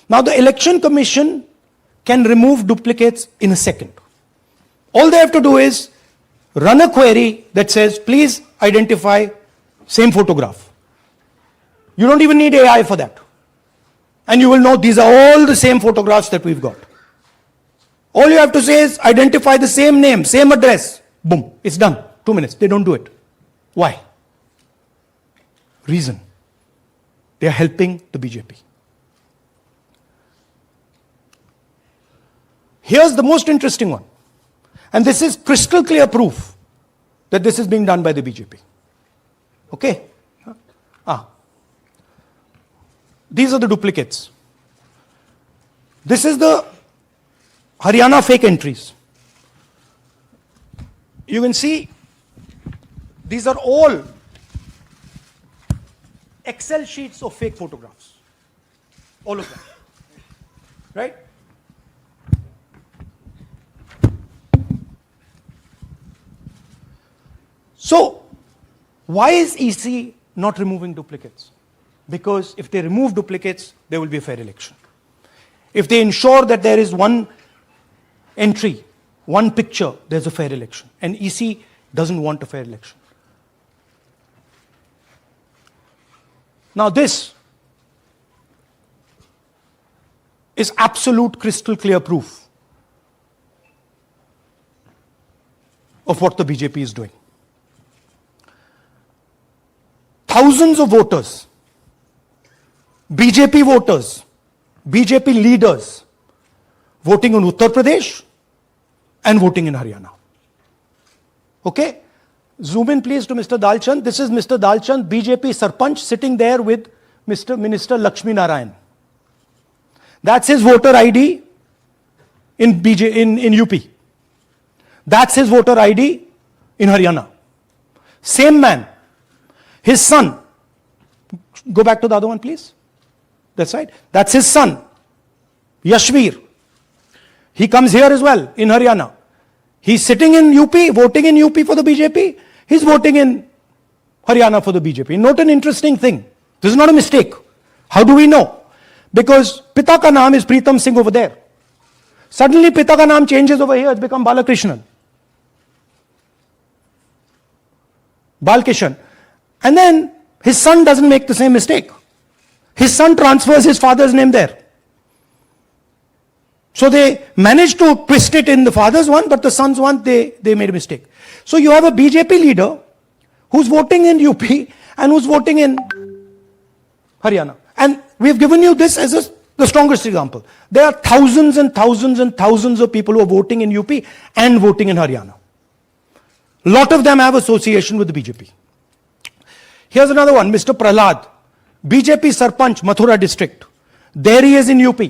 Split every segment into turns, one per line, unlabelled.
Now the Election Commission can remove duplicates in a second. All they have to do is run a query that says, please identify same photograph. You don't even need AI for that. And you will know these are all the same photographs that we've got. All you have to say is identify the same name, same address. Boom, it's done. 2 minutes. They don't do it. Why? Reason. They are helping the BJP. Here's the most interesting one. And this is crystal clear proof that this is being done by the BJP. Okay? These are the duplicates. This is the Haryana fake entries. You can see these are all Excel sheets of fake photographs. All of them. Right? So, why is EC not removing duplicates? Because if they remove duplicates, there will be a fair election. If they ensure that there is one entry, one picture, there's a fair election. And EC doesn't want a fair election. Now this is absolute crystal clear proof of what the BJP is doing. Thousands of voters, BJP voters, BJP leaders voting in Uttar Pradesh and voting in Haryana. Okay? Zoom in please to Mr. Dalchand. This is Mr. Dalchand, BJP Sarpanch, sitting there with Mr. Minister Lakshmi Narayan. That's his voter ID in UP. That's his voter ID in Haryana. Same man. His son. Go back to the other one, please. That's right. That's his son, Yashveer. He comes here as well, in Haryana. He's sitting in UP, voting in UP for the BJP. He's voting in Haryana for the BJP. Note an interesting thing. This is not a mistake. How do we know? Because Pita ka naam is Pritam Singh over there. Suddenly Pita ka naam changes over here. It's become Balakrishnan. Balkishan. And then his son doesn't make the same mistake. His son transfers his father's name there. So they managed to twist it in the father's one, but the son's one, they made a mistake. So you have a BJP leader who's voting in UP and who's voting in Haryana. And we've given you this as the strongest example. There are thousands and thousands and thousands of people who are voting in UP and voting in Haryana. A lot of them have association with the BJP. Here's another one, Mr. Prahlad, BJP Sarpanch, Mathura district. There he is in UP.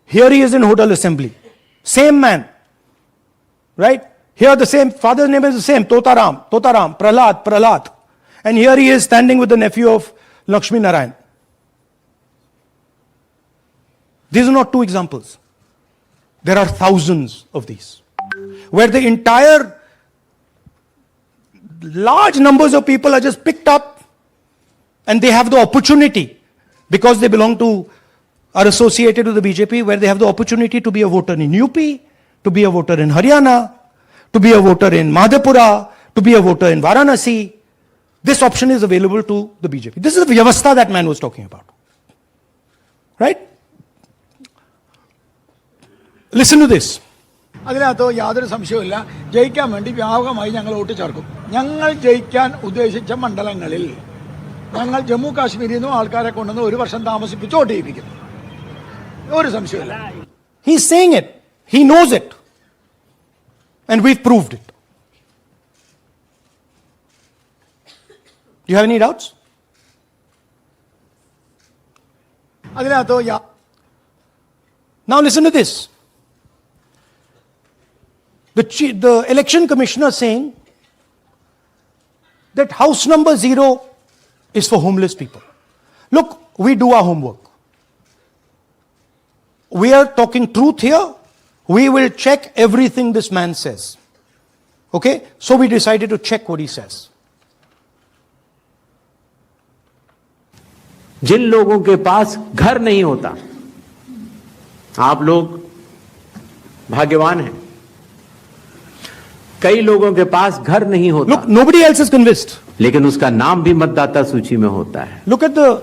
Here he is in Hodal Assembly. Same man. Right? Here the same, father's name is the same, Totaram, Prahlad. And here he is standing with the nephew of Lakshmi Narayan. These are not two examples. There are thousands of these. Where the entire large numbers of people are just picked up and they have the opportunity, because they belong to, are associated with the BJP, where they have the opportunity to be a voter in UP, to be a voter in Haryana, to be a voter in Madhepura, to be a voter in Varanasi. This option is available to the BJP. This is the Vyavastha that man was talking about. Right? Listen to this.
അതിനകത്ത് യാതൊരു സംശയവുമില്ല. ജയിക്കാൻ വേണ്ടി വ്യാപകമായി ഞങ്ങൾ vote ചേർക്കും. ഞങ്ങൾ ജയിക്കാൻ ഉദ്ദേശിച്ച മണ്ഡലങ്ങളിൽ ഞങ്ങൾ ജമ്മു കാശ്മീരിൽ നിന്നും ആൾക്കാരെ കൊണ്ടുവന്ന് ഒരു വർഷം താമസിപ്പിച്ച് വോട്ട് ചെയ്യിപ്പിക്കും. ഒരു സംശയമില്ല.
He's saying it. He knows it. And we've proved it. Do you have any doubts?
അതിനകത്ത്
Now listen to this. The election commissioner saying that house number 0 is for homeless people. Look, we do our homework. We are talking truth here. We will check everything this man says. Okay? So we decided to check what he says.
जिन लोगों के पास घर नहीं होता, आप लोग भाग्यवान हैं। कई लोगों के पास घर नहीं होता।
Look, nobody else is convinced.
लेकिन उसका नाम भी मतदाता सूची में होता है।
Look at the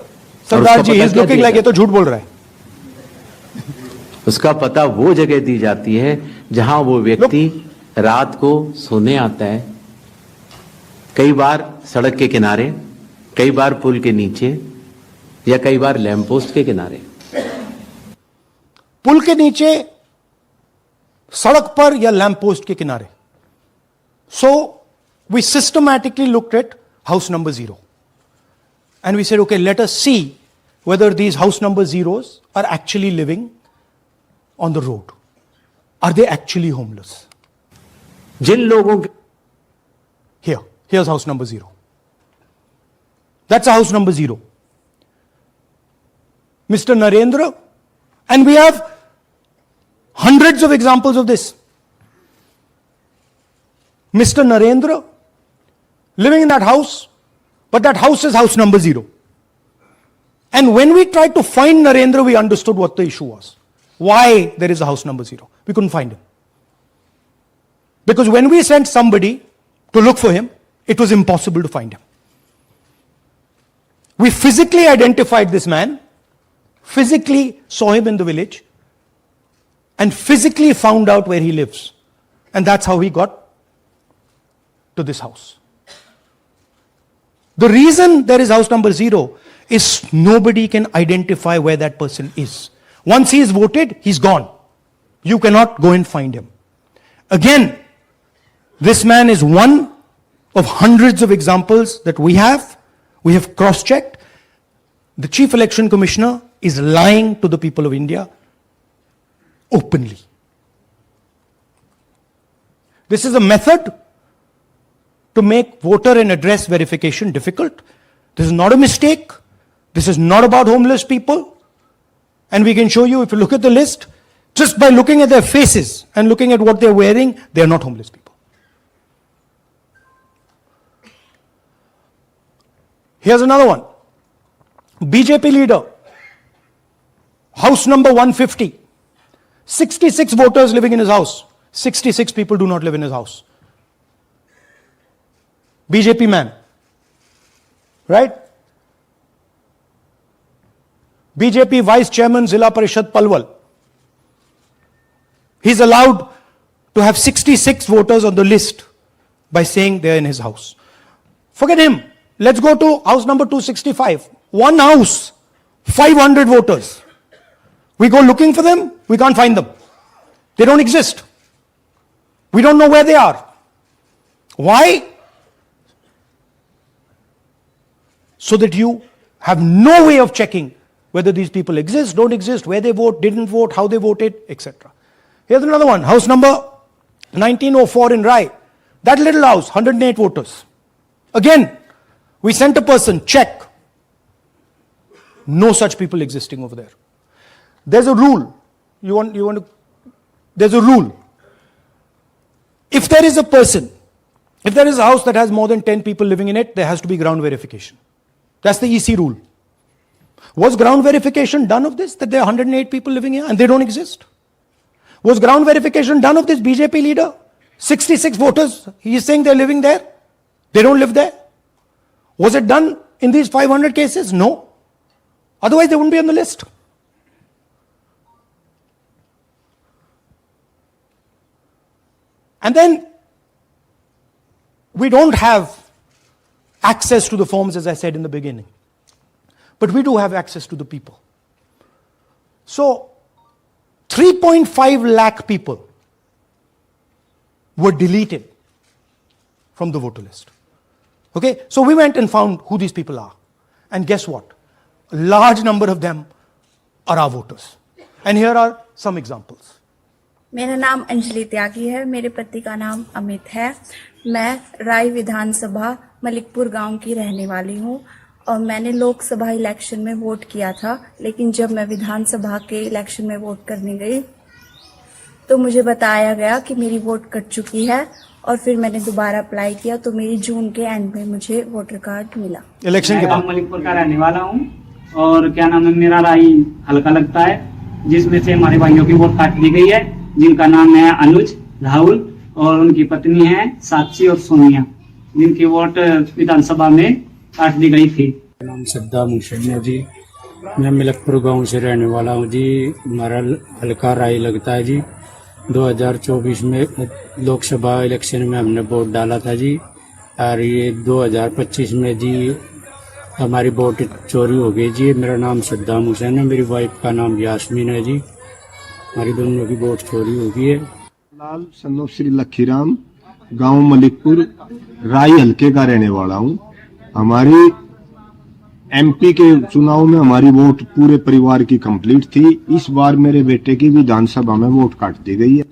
Sardar ji, he is looking like ये तो झूठ बोल रहा है।
उसका पता वो जगह दी जाती है जहां वो व्यक्ति रात को सोने आता है, कई बार सड़क के किनारे, कई बार पुल के नीचे, या कई बार लैंप पोस्ट के किनारे।
पुल के नीचे, सड़क पर या लैंप पोस्ट के किनारे। So we systematically looked at house number 0 and we said, okay, let us see whether these house number zeros are actually living on the road. Are they actually homeless?
जिन लोगों के
here's house number 0. That's a house number 0. Mr. Narendra, and we have hundreds of examples of this. Mr. Narendra living in that house, but that house is house number 0. And when we tried to find Narendra, we understood what the issue was. Why there is a house number 0. We couldn't find him. Because when we sent somebody to look for him, it was impossible to find him. We physically identified this man, physically saw him in the village, and physically found out where he lives. And that's how he got to this house. The reason there is house number 0 is nobody can identify where that person is. Once he is voted, he's gone. You cannot go and find him. Again, this man is one of hundreds of examples that we have. We have cross-checked. The Chief Election Commissioner is lying to the people of India openly. This is a method to make voter and address verification difficult. This is not a mistake. This is not about homeless people. And we can show you, if you look at the list, just by looking at their faces and looking at what they're wearing, they are not homeless people. Here's another one. BJP leader, house number 150. 66 voters living in his house. 66 people do not live in his house. BJP man, right? BJP Vice Chairman Zilla Parishad Palwal. He's allowed to have 66 voters on the list by saying they're in his house. Forget him. Let's go to house number 265. One house, 500 voters. We go looking for them, we can't find them. They don't exist. We don't know where they are. Why? So that you have no way of checking whether these people exist, don't exist, where they vote, didn't vote, how they voted, etc. Here's another one, house number 1904 in Rai. That little house, 108 voters. Again, we sent a person, check. No such people existing over there. There's a rule. There's a rule. If there is a person, if there is a house that has more than 10 people living in it, there has to be ground verification. That's the EC rule. Was ground verification done of this, that there are 108 people living here and they don't exist? Was ground verification done of this BJP leader? 66 voters, he is saying they're living there. They don't live there. Was it done in these 500 cases? No. Otherwise, they wouldn't be on the list. And then, we don't have access to the forms, as I said in the beginning. But we do have access to the people. So, 3.5 lakh people were deleted from the voter list. Okay, so we went and found who these people are. And guess what? A large number of them are our voters. And here are some examples.
मेरा नाम अंजलि त्यागी है, मेरे पति का नाम अमित है। मैं राय विधानसभा मलिकपुर गांव की रहने वाली हूं और मैंने लोकसभा इलेक्शन में वोट किया था, लेकिन जब मैं विधानसभा के इलेक्शन में वोट करने गई तो मुझे बताया गया कि मेरी वोट कट चुकी है और फिर मैंने दोबारा अप्लाई किया तो मेरी जून के एंड में मुझे वोटर कार्ड मिला।
इलेक्शन के बाद मलिकपुर का रहने वाला हूँ और क्या नाम है, मेरा राय हल्का लगता है। जिसमें से हमारे भाइयों की वोट काट दी गई है, जिनका नाम है अनुज, राहुल और उनकी पत्नी है साक्षी और सोनिया, जिनकी वोट विधानसभा में काट दी गई थी।
नाम सद्दाम हुसैन है जी। मैं मलिकपुर गांव से रहने वाला हूं जी। हमारा हल्का राय लगता है जी। 2024 में लोकसभा इलेक्शन में हमने वोट डाला था जी, और ये 2025 में जी हमारी वोट चोरी हो गई जी। मेरा नाम सद्दाम हुसैन है, मेरी वाइफ का नाम यास्मीन है जी। हमारी दोनों की वोट चोरी हो गई है।
लाल सन्नो श्री लखीराम, गांव मलिकपुर, राय हल्के का रहने वाला हूं। हमारी एमपी के चुनाव में हमारी वोट पूरे परिवार की कंप्लीट थी। इस बार मेरे बेटे की विधानसभा में वोट काट दी गई है।